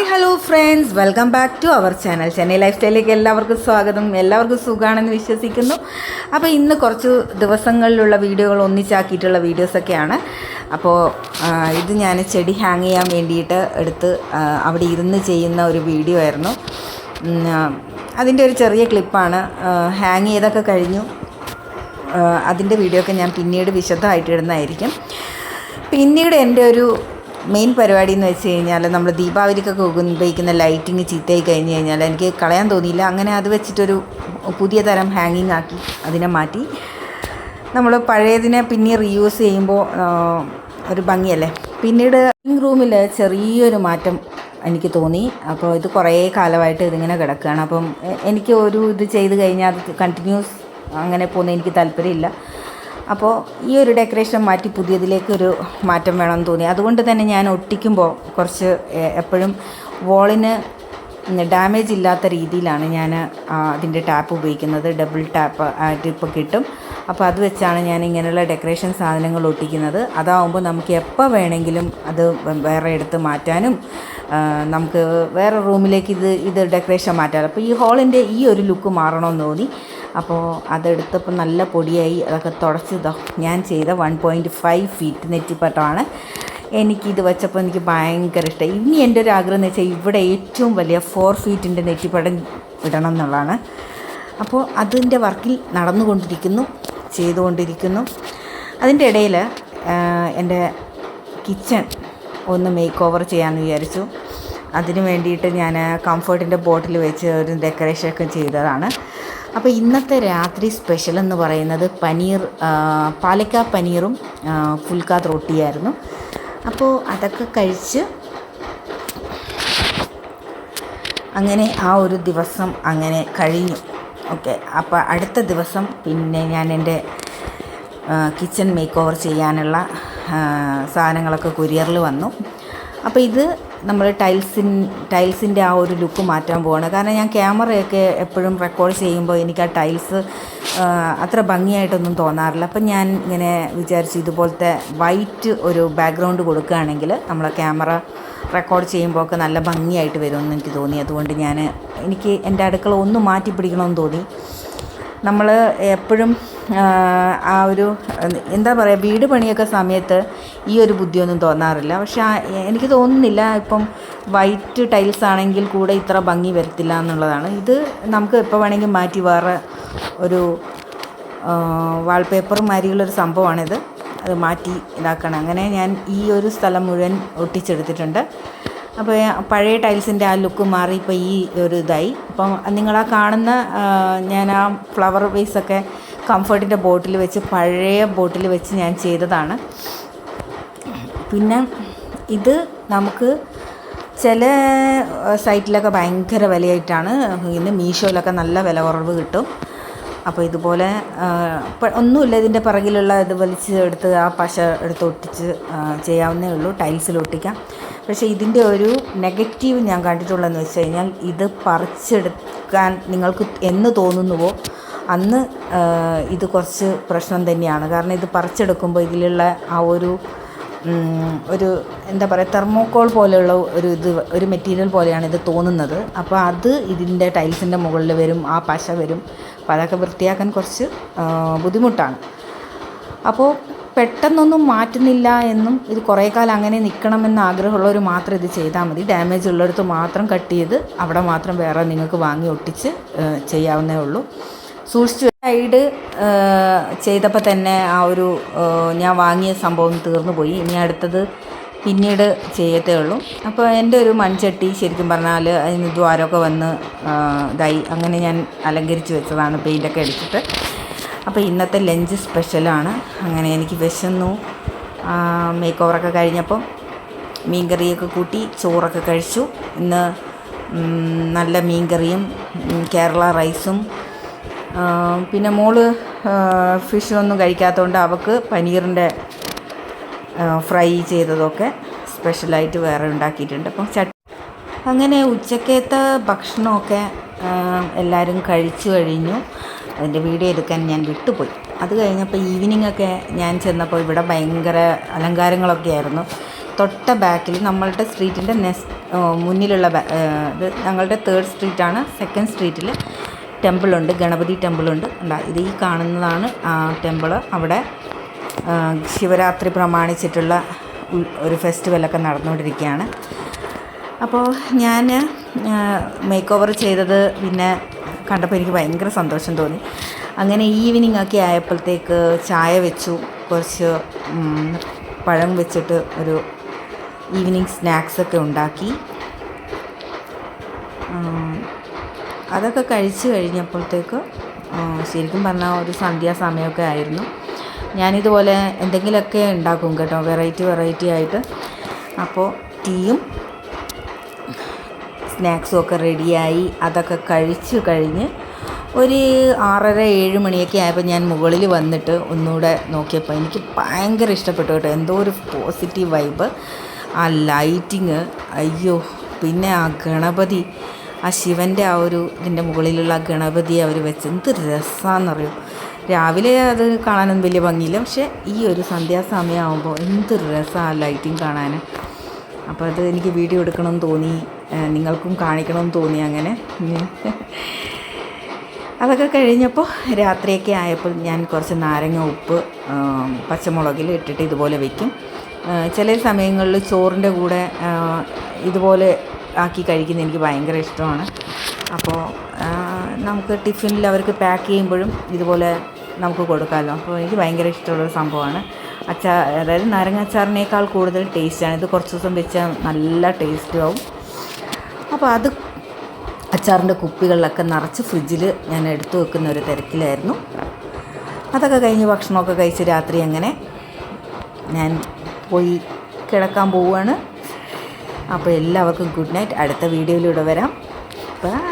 Hi hello friends, welcome back to our channel. Chennai life സ്റ്റൈലിലേക്ക് എല്ലാവർക്കും സ്വാഗതം. എല്ലാവർക്കും സുഖമാണെന്ന് വിശ്വസിക്കുന്നു. അപ്പോൾ ഇന്ന് കുറച്ച് ദിവസങ്ങളിലുള്ള വീഡിയോകൾ ഒന്നിച്ചാക്കിയിട്ടുള്ള വീഡിയോസൊക്കെയാണ്. അപ്പോൾ ഇത് ഞാൻ ചെടി ഹാങ് ചെയ്യാൻ വേണ്ടിയിട്ട് എടുത്ത് അവിടെ ഇരുന്ന് ചെയ്യുന്ന ഒരു വീഡിയോ ആയിരുന്നു. അതിൻ്റെ ഒരു ചെറിയ ക്ലിപ്പാണ്. ഹാങ് ചെയ്തൊക്കെ കഴിഞ്ഞു. അതിൻ്റെ വീഡിയോ ഒക്കെ ഞാൻ പിന്നീട് വിശദമായിട്ട് ഇടുന്നതായിരിക്കും. പിന്നീട് എൻ്റെ ഒരു മെയിൻ പരിപാടി എന്ന് വെച്ച് കഴിഞ്ഞാൽ, നമ്മൾ ദീപാവലിക്കൊക്കെ ഉപയോഗിക്കുന്ന ലൈറ്റിങ് ചീത്തയായി കഴിഞ്ഞ് കഴിഞ്ഞാൽ എനിക്ക് കളയാൻ തോന്നിയില്ല. അങ്ങനെ അത് വെച്ചിട്ടൊരു പുതിയ തരം ഹാങ്ങിങ് ആക്കി അതിനെ മാറ്റി. നമ്മൾ പഴയതിനെ പിന്നെ റീയൂസ് ചെയ്യുമ്പോൾ ഒരു ഭംഗിയല്ലേ. പിന്നീട് ലിവിങ് റൂമിൽ ചെറിയൊരു മാറ്റം എനിക്ക് തോന്നി. അപ്പോൾ ഇത് കുറേ കാലമായിട്ട് ഇതിങ്ങനെ കിടക്കുകയാണ്. അപ്പം എനിക്ക് ഒരു ഇത് ചെയ്ത് കഴിഞ്ഞാൽ അത് കണ്ടിന്യൂസ് അങ്ങനെ പോകുന്ന എനിക്ക് താല്പര്യമില്ല. അപ്പോൾ ഈ ഒരു ഡെക്കറേഷൻ മാറ്റി പുതിയതിലേക്കൊരു മാറ്റം വേണമെന്ന് തോന്നി. അതുകൊണ്ട് തന്നെ ഞാൻ ഒട്ടിക്കുമ്പോൾ കുറച്ച് എപ്പോഴും വോളിന് ഡാമേജ് ഇല്ലാത്ത രീതിയിലാണ് ഞാൻ അതിൻ്റെ ടാപ്പ് ഉപയോഗിക്കുന്നത്. ഡബിൾ ടാപ്പ് ആയിട്ട് ഇപ്പോൾ കിട്ടും. അപ്പോൾ അത് വെച്ചാണ് ഞാൻ ഇങ്ങനെയുള്ള ഡെക്കറേഷൻ സാധനങ്ങൾ ഒട്ടിക്കുന്നത്. അതാവുമ്പോൾ നമുക്ക് എപ്പോൾ വേണമെങ്കിലും അത് വേറെ എടുത്ത് മാറ്റാനും നമുക്ക് വേറെ റൂമിലേക്ക് ഇത് ഡെക്കറേഷൻ മാറ്റാം. അപ്പോൾ ഈ ഹോളിൻ്റെ ഈ ഒരു ലുക്ക് മാറണമെന്ന് തോന്നി. അപ്പോൾ അതെടുത്തപ്പോൾ നല്ല പൊടിയായി. അതൊക്കെ തുടച്ചതോ ഞാൻ ചെയ്ത 1.5 ഫീറ്റ് നെറ്റിപ്പട്ടമാണ്. എനിക്കിത് വെച്ചപ്പോൾ എനിക്ക് ഭയങ്കര ഇഷ്ടമായി. ഇനി എൻ്റെ ഒരു ആഗ്രഹം എന്ന് വെച്ചാൽ ഇവിടെ ഏറ്റവും വലിയ 4 ഫീറ്റിൻ്റെ നെറ്റിപ്പട്ടം ഇടണം എന്നുള്ളതാണ്. അപ്പോൾ അതിൻ്റെ വർക്കിൽ ചെയ്തുകൊണ്ടിരിക്കുന്നു. അതിൻ്റെ ഇടയിൽ എൻ്റെ കിച്ചൺ ഒന്ന് മേക്ക് ഓവർ ചെയ്യാമെന്ന് വിചാരിച്ചു. അതിന് വേണ്ടിയിട്ട് ഞാൻ കംഫർട്ടിൻ്റെ ബോട്ടിൽ വെച്ച് ഒരു ഡെക്കറേഷനൊക്കെ ചെയ്തതാണ്. അപ്പോൾ ഇന്നത്തെ രാത്രി സ്പെഷ്യൽ എന്ന് പറയുന്നത് പാലക്ക പനീറും ഫുൽക്കാ റൊട്ടിയായിരുന്നു. അപ്പോൾ അതൊക്കെ കഴിച്ച് അങ്ങനെ ആ ഒരു ദിവസം അങ്ങനെ കഴിഞ്ഞു. ഓക്കെ, അപ്പോൾ അടുത്ത ദിവസം പിന്നെ ഞാൻ എൻ്റെ കിച്ചൺ മേക്ക് ഓവർ ചെയ്യാനുള്ള സാധനങ്ങളൊക്കെ കൊറിയറിൽ വന്നു. അപ്പോൾ ഇത് നമ്മൾ ടൈൽസിൻ്റെ ആ ഒരു ലുക്ക് മാറ്റാൻ പോവാണ്. കാരണം ഞാൻ ക്യാമറയൊക്കെ എപ്പോഴും റെക്കോർഡ് ചെയ്യുമ്പോൾ എനിക്ക് ആ ടൈൽസ് അത്ര ഭംഗിയായിട്ടൊന്നും തോന്നാറില്ല. അപ്പം ഞാൻ ഇങ്ങനെ വിചാരിച്ചു, ഇതുപോലത്തെ വൈറ്റ് ഒരു ബാക്ക്ഗ്രൗണ്ട് കൊടുക്കുകയാണെങ്കിൽ നമ്മളെ ക്യാമറ റെക്കോർഡ് ചെയ്യുമ്പോൾ ഒക്കെ നല്ല ഭംഗിയായിട്ട് വരുമെന്ന് എനിക്ക് തോന്നി. അതുകൊണ്ട് എനിക്ക് എൻ്റെ അടുക്കള ഒന്ന് മാറ്റി പിടിക്കണമെന്ന് തോന്നി. നമ്മൾ എപ്പോഴും ആ ഒരു എന്താ പറയുക, വീട് പണിയൊക്കെ സമയത്ത് ഈ ഒരു ബുദ്ധിയൊന്നും തോന്നാറില്ല. പക്ഷേ എനിക്ക് തോന്നുന്നില്ല ഇപ്പം വൈറ്റ് ടൈൽസ് ആണെങ്കിൽ കൂടെ ഇത്ര ഭംഗി വരത്തില്ല എന്നുള്ളതാണ്. ഇത് നമുക്ക് എപ്പോൾ വേണമെങ്കിൽ മാറ്റി വേറെ ഒരു വാൾപേപ്പർ മാതിരിയുള്ളൊരു സംഭവമാണിത്. അത് മാറ്റി ഇതാക്കണം. അങ്ങനെ ഞാൻ ഈ ഒരു സ്ഥലം മുഴുവൻ ഒട്ടിച്ചെടുത്തിട്ടുണ്ട്. അപ്പോൾ പഴയ ടൈൽസിൻ്റെ ആ ലുക്ക് മാറി ഇപ്പോൾ ഈ ഒരു ഇതായി. അപ്പം നിങ്ങളാ കാണുന്ന ഞാൻ ആ ഫ്ലവർ വേസൊക്കെ കംഫർട്ടിൻ്റെ ബോട്ടിൽ വെച്ച് പഴയ ബോട്ടിൽ വെച്ച് ഞാൻ ചെയ്തതാണ്. പിന്നെ ഇത് നമുക്ക് ചില സൈറ്റിലൊക്കെ ഭയങ്കര വിലയായിട്ടാണ്. ഇന്ന് മീഷോയിലൊക്കെ നല്ല വില കുറവ് കിട്ടും. അപ്പോൾ ഇതുപോലെ ഒന്നുമില്ല, ഇതിൻ്റെ പിറകിലുള്ള ഇത് വലിച്ച് എടുത്ത് ആ പശ എടുത്ത് ഒട്ടിച്ച് ചെയ്യാവുന്നേ ഉള്ളൂ. ടൈൽസിൽ ഒട്ടിക്കാം. പക്ഷേ ഇതിൻ്റെ ഒരു നെഗറ്റീവ് ഞാൻ കണ്ടിട്ടുള്ളതെന്ന് വെച്ച് കഴിഞ്ഞാൽ, ഇത് പറിച്ചെടുക്കാൻ നിങ്ങൾക്ക് എന്ന് തോന്നുന്നുവോ അന്ന് ഇത് കുറച്ച് പ്രശ്നം തന്നെയാണ്. കാരണം ഇത് പറിച്ചെടുക്കുമ്പോൾ ഇതിലുള്ള ആ ഒരു എന്താ പറയുക, തെർമോക്കോൾ പോലെയുള്ള ഒരു മെറ്റീരിയൽ പോലെയാണ് ഇത് തോന്നുന്നത്. അപ്പോൾ അത് ഇതിൻ്റെ ടൈൽസിൻ്റെ മുകളിൽ വരും, ആ പശ വരും. അപ്പോൾ അതൊക്കെ വൃത്തിയാക്കാൻ കുറച്ച് ബുദ്ധിമുട്ടാണ്. അപ്പോൾ പെട്ടെന്നൊന്നും മാറ്റുന്നില്ല എന്നും ഇത് കുറേ കാലം അങ്ങനെ നിൽക്കണമെന്ന് ആഗ്രഹമുള്ളവർ മാത്രം ഇത് ചെയ്താൽ മതി. ഡാമേജ് ഉള്ളിടത്ത് മാത്രം കട്ട് ചെയ്ത് അവിടെ മാത്രം വേറെ നിങ്ങൾക്ക് വാങ്ങി ഒട്ടിച്ച് ചെയ്യാവുന്നേ ഉള്ളൂ. സൂക്ഷിച്ചു സൈഡ് ചെയ്തപ്പോൾ തന്നെ ആ ഒരു ഞാൻ വാങ്ങിയ സംഭവം തീർന്നു പോയി. ഇനി അടുത്തത് പിന്നീട് ചെയ്യത്തേ ഉള്ളൂ. അപ്പോൾ എൻ്റെ ഒരു മൺചട്ടി ശരിക്കും പറഞ്ഞാൽ അതിന് ദ്വാരമൊക്കെ വന്ന് ഇതായി. അങ്ങനെ ഞാൻ അലങ്കരിച്ച് വെച്ചതാണ് പെയിൻ്റൊക്കെ അടിച്ചിട്ട്. അപ്പോൾ ഇന്നത്തെ ലഞ്ച് സ്പെഷ്യലാണ്. അങ്ങനെ എനിക്ക് വിശന്നു. മേക്ക് ഓവറൊക്കെ കഴിഞ്ഞപ്പം മീൻകറിയൊക്കെ കൂട്ടി ചോറൊക്കെ കഴിച്ചു. ഇന്ന് നല്ല മീൻകറിയും കേരള റൈസും, പിന്നെ മോള് ഫിഷൊന്നും കഴിക്കാത്തതുകൊണ്ട് അവൾക്ക് പനീറിൻ്റെ ഫ്രൈ ചെയ്തതൊക്കെ സ്പെഷ്യലായിട്ട് വേറെ ഉണ്ടാക്കിയിട്ടുണ്ട്. അപ്പം അങ്ങനെ ഉച്ചക്കത്തെ ഭക്ഷണമൊക്കെ എല്ലാവരും കഴിച്ചു കഴിഞ്ഞു. അതിൻ്റെ വീഡിയോ എടുക്കാൻ ഞാൻ വിട്ടുപോയി. അത് കഴിഞ്ഞപ്പോൾ ഈവനിങ്ങൊക്കെ ഞാൻ ചെന്നപ്പോൾ ഇവിടെ ഭയങ്കര അലങ്കാരങ്ങളൊക്കെ ആയിരുന്നു. തൊട്ട ബാക്കിൽ നമ്മളുടെ സ്ട്രീറ്റിൻ്റെ മുന്നിലുള്ള ഇത് ഞങ്ങളുടെ 3rd സ്ട്രീറ്റാണ്. 2nd സ്ട്രീറ്റിൽ ടെമ്പിളുണ്ട്, ഗണപതി ടെമ്പിളുണ്ട്. ഇത് ഈ കാണുന്നതാണ് ആ ടെമ്പിൾ. അവിടെ ശിവരാത്രി പ്രമാണിച്ചിട്ടുള്ള ഒരു ഫെസ്റ്റിവലൊക്കെ നടന്നുകൊണ്ടിരിക്കുകയാണ്. അപ്പോൾ ഞാൻ മേക്ക് ഓവർ ചെയ്തത് പിന്നെ കണ്ടപ്പോൾ എനിക്ക് ഭയങ്കര സന്തോഷം തോന്നി. അങ്ങനെ ഈവനിങ് ഒക്കെ ആയപ്പോഴത്തേക്ക് ചായ വെച്ചു, കുറച്ച് പഴം വെച്ചിട്ട് ഒരു ഈവനിങ് സ്നാക്സൊക്കെ ഉണ്ടാക്കി. അതൊക്കെ കഴിച്ച് കഴിഞ്ഞപ്പോഴത്തേക്ക് ശരിക്കും പറഞ്ഞാൽ ഒരു സന്ധ്യാസമയമൊക്കെ ആയിരുന്നു. ഞാനിതുപോലെ എന്തെങ്കിലുമൊക്കെ ഉണ്ടാക്കും കേട്ടോ, വെറൈറ്റി ആയിട്ട്. അപ്പോൾ ടീയും സ്നാക്സും ഒക്കെ റെഡിയായി. അതൊക്കെ കഴിച്ച് കഴിഞ്ഞ് ഒരു 6:30-7 മണിയൊക്കെ ആയപ്പോൾ ഞാൻ മുകളിൽ വന്നിട്ട് ഒന്നുകൂടെ നോക്കിയപ്പോൾ എനിക്ക് ഭയങ്കര ഇഷ്ടപ്പെട്ടു കേട്ടോ. എന്തോ ഒരു പോസിറ്റീവ് വൈബ്, ആ ലൈറ്റിങ്, അയ്യോ, പിന്നെ ആ ഗണപതി, ആ ശിവൻ്റെ ആ ഒരു ഇതിൻ്റെ മുകളിലുള്ള ഗണപതിയെ അവർ വെച്ച് എന്ത് രസമാണെന്നറിയോ. രാവിലെ അത് കാണാനൊന്നും വലിയ ഭംഗിയില്ല, പക്ഷേ ഈ ഒരു സന്ധ്യാസമയമാകുമ്പോൾ എന്ത് രസമാണ് ലൈറ്റിങ് കാണാൻ. അപ്പോൾ അത് എനിക്ക് വീഡിയോ എടുക്കണമെന്ന് തോന്നി, നിങ്ങൾക്കും കാണിക്കണമെന്ന് തോന്നി. അങ്ങനെ അതൊക്കെ കഴിഞ്ഞപ്പോൾ രാത്രിയൊക്കെ ആയപ്പോൾ ഞാൻ കുറച്ച് നാരങ്ങ ഉപ്പ് പച്ചമുളകിൽ ഇട്ടിട്ട് ഇതുപോലെ വയ്ക്കും. ചില സമയങ്ങളിൽ ചോറിൻ്റെ കൂടെ ഇതുപോലെ ആക്കി കഴിക്കുന്നത് എനിക്ക് ഭയങ്കര ഇഷ്ടമാണ്. അപ്പോൾ നമുക്ക് ടിഫിനിൽ അവർക്ക് പാക്ക് ചെയ്യുമ്പോഴും ഇതുപോലെ നമുക്ക് കൊടുക്കാമല്ലോ. അപ്പോൾ എനിക്ക് ഭയങ്കര ഇഷ്ടമുള്ളൊരു സംഭവമാണ്. അതായത് നാരങ്ങ അച്ചാറിനേക്കാൾ കൂടുതൽ ടേസ്റ്റാണ്. ഇത് കുറച്ച് ദിവസം വെച്ചാൽ നല്ല ടേസ്റ്റും ആവും. അപ്പോൾ അത് അച്ചാറിൻ്റെ കുപ്പികളിലൊക്കെ നിറച്ച് ഫ്രിഡ്ജിൽ ഞാൻ എടുത്തു വെക്കുന്ന ഒരു തിരക്കിലായിരുന്നു. അതൊക്കെ കഴിഞ്ഞ് ഭക്ഷണമൊക്കെ കഴിച്ച് രാത്രി അങ്ങനെ ഞാൻ പോയി കിടക്കാൻ പോവുകയാണ്. അപ്പോൾ എല്ലാവർക്കും ഗുഡ് നൈറ്റ്. അടുത്ത വീഡിയോയിലൂടെ വരാം. ബൈ.